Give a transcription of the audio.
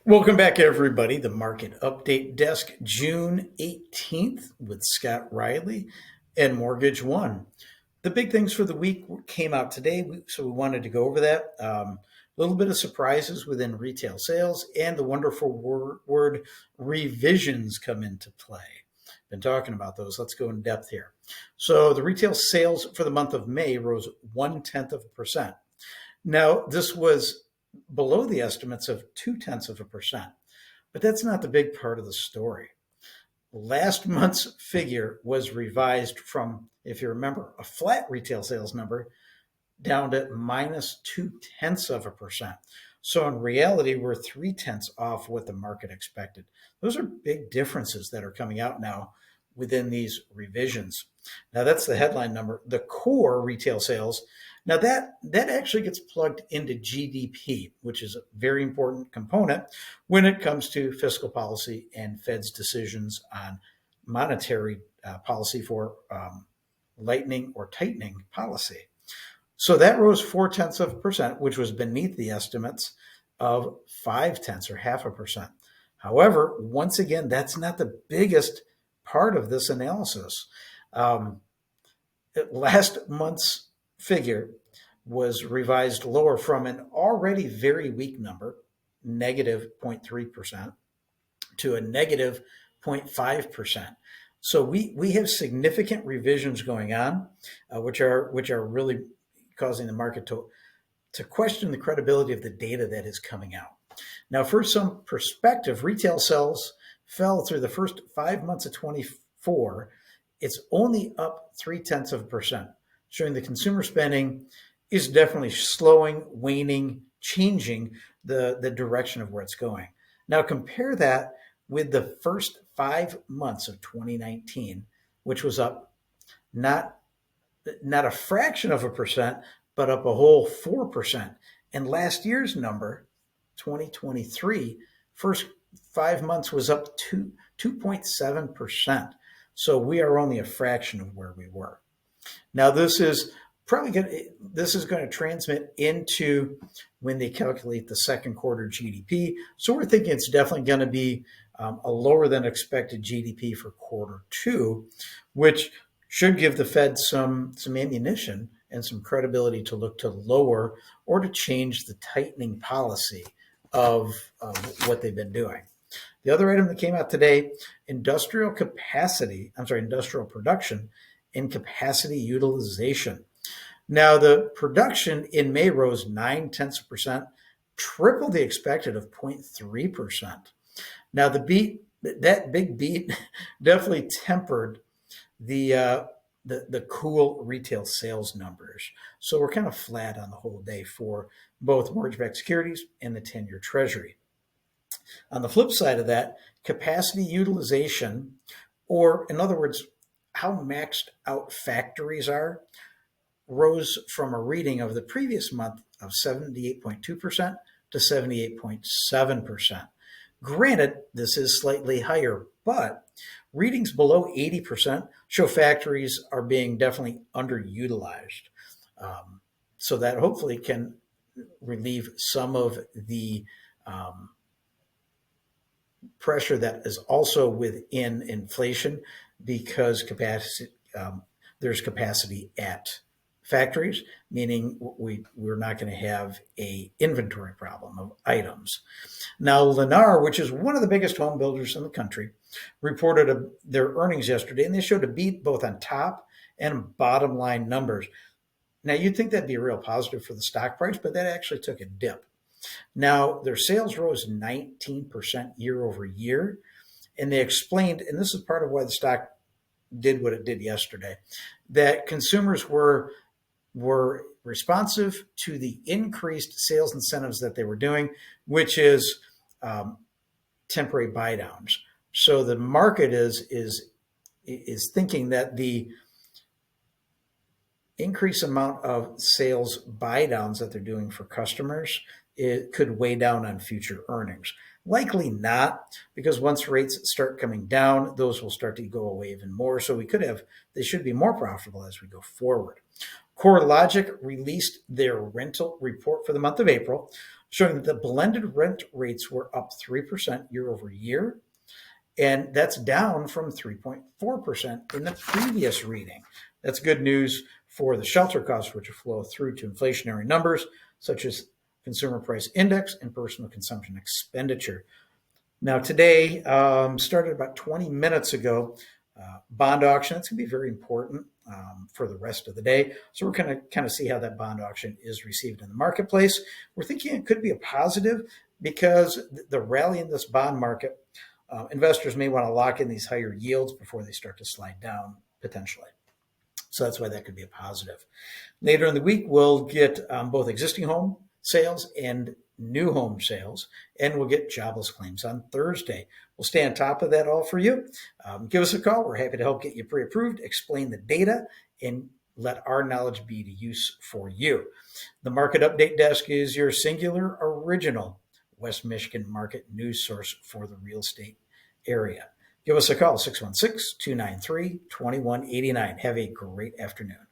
Welcome back, everybody. The Market Update Desk, June 18th, with Scott Riley and Mortgage One. The big things for the week came out today, so we wanted to go over that. A little bit of surprises within retail sales, and the wonderful word revisions come into play. Been talking about those. Let's go in depth here. So, the retail sales for the month of May rose 0.1%. Now, this was below the estimates of 0.2%, but that's not the big part of the story. Last month's figure was revised from, if you remember, a flat retail sales number down to minus 0.2%. So in reality, we're 0.3 off what the market expected. Those are big differences that are coming out now within these revisions. Now that's the headline number. The core retail sales. Now that actually gets plugged into GDP, which is a very important component when it comes to fiscal policy and Fed's decisions on monetary policy for lightening or tightening policy. So that rose 0.4%, which was beneath the estimates of 0.5 or 0.5%. However, once again, that's not the biggest part of this analysis. Last month's figure was revised lower from an already very weak number, negative 0.3%, to a negative 0.5%. So we have significant revisions going on, which are really causing the market to question the credibility of the data that is coming out. Now, for some perspective, retail sales fell through the first 5 months of 24. It's only up 0.3%, showing the consumer spending is definitely slowing, waning, changing the direction of where it's going. Now, compare that with the first 5 months of 2019, which was up not a fraction of a percent, but up a whole 4%. And last year's number, 2023, first 5 months was up 2.7%. So we are only a fraction of where we were. Now this is going to transmit into when they calculate the second quarter GDP. So we're thinking it's definitely going to be a lower than expected GDP for quarter two, which should give the Fed some ammunition and some credibility to look to lower or to change the tightening policy of what they've been doing. The other item that came out today, industrial production and capacity utilization. Now, the production in May rose 0.9%, triple the expected of 0.3%. Now, that big beat definitely tempered the cool retail sales numbers. So we're kind of flat on the whole day for both mortgage-backed securities and the 10-year Treasury. On the flip side of that, capacity utilization, or in other words, how maxed out factories are, rose from a reading of the previous month of 78.2% to 78.7%. Granted, this is slightly higher, but readings below 80% show factories are being definitely underutilized. So that hopefully can relieve some of the pressure that is also within inflation because there's capacity at factories, meaning we're not going to have a inventory problem of items. Now, Lennar, which is one of the biggest home builders in the country, reported their earnings yesterday, and they showed a beat both on top and bottom line numbers. Now, you'd think that'd be a real positive for the stock price, but that actually took a dip. Now, their sales rose 19% year over year, and they explained, and this is part of why the stock did what it did yesterday, that consumers were responsive to the increased sales incentives that they were doing, which is temporary buy downs. So the market is thinking that the increased amount of sales buy downs that they're doing for customers, it could weigh down on future earnings. Likely not, because once rates start coming down, those will start to go away even more. So they should be more profitable as we go forward. CoreLogic released their rental report for the month of April. showing that the blended rent rates were up 3% year over year. And that's down from 3.4% in the previous reading. That's good news for the shelter costs, which flow through to inflationary numbers, such as consumer price index and personal consumption expenditure. Now, today started about 20 minutes ago. Bond auction, that's going to be very important for the rest of the day. So we're going to kind of see how that bond auction is received in the marketplace. We're thinking it could be a positive because the rally in this bond market, investors may want to lock in these higher yields before they start to slide down potentially. So that's why that could be a positive. Later in the week, we'll get both existing home sales and new home sales, and we'll get jobless claims on Thursday. We'll stay on top of that all for you. Give us a call. We're happy to help get you pre-approved, explain the data, and let our knowledge be to use for you. The Market Update Desk is your singular original West Michigan market news source for the real estate area. Give us a call, 616-293-2189. Have a great afternoon.